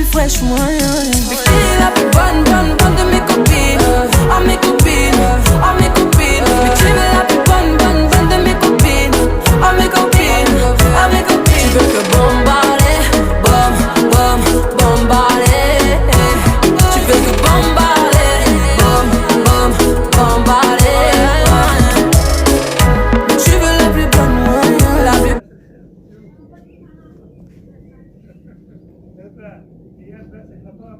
plus fraîche, moi. Mais qui est la plus bonne, bonne, bonne de mes copines? Oh mes copines, oh mes copines. Mais tu veux la plus bonne, bonne, bonne de mes copines? Oh mes copines, oh mes copines. Tu veux que bombarder, bom, bom, bombarder. Tu veux que bombarder, bom, bom, bombarder. Mais tu veux la plus bonne, moi, la plus. Efe, diğer ben kapat.